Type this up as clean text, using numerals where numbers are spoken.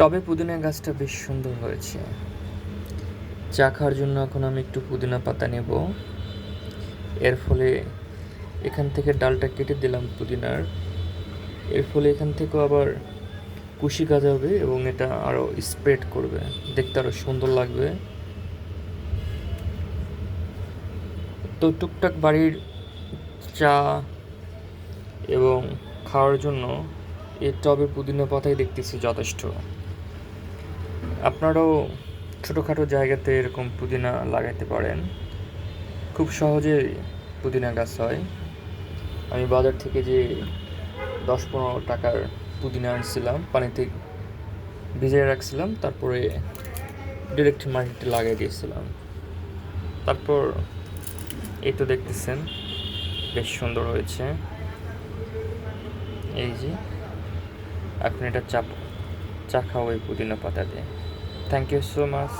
টবে পুদিনা গাছটা বেশ সুন্দর হয়েছে। চা খাওয়ার জন্য এখন আমি একটু পুদিনা পাতা নেব। এর ফলে এখান থেকে ডালটা কেটে দিলাম পুদিনার। এর ফলে এখান থেকেও আবার কুশি গজাবে এবং এটা আরও স্প্রেড করবে, দেখতে আরও সুন্দর লাগবে। তো টুকটাক বাড়ির চা এবং খাওয়ার জন্য এই টবে পুদিনা পাতাই দেখতেছি যথেষ্ট। আপনারাও ছোটোখাটো জায়গাতে এরকম পুদিনা লাগাইতে পারেন, খুব সহজেই পুদিনা গাছ হয়। আমি বাজার থেকে যে 10-15 টাকার পুদিনা আনছিলাম, পানিতে ভিজিয়ে রাখছিলাম, তারপরে ডিরেক্ট মাটিতে লাগিয়ে দিয়েছিলাম। তারপর এই তো দেখতেছেন বেশ সুন্দর হয়েছে। এই যে এখন এটা চা খাওয়া এই পুদিনা পাতা দিয়ে। Thank you so much.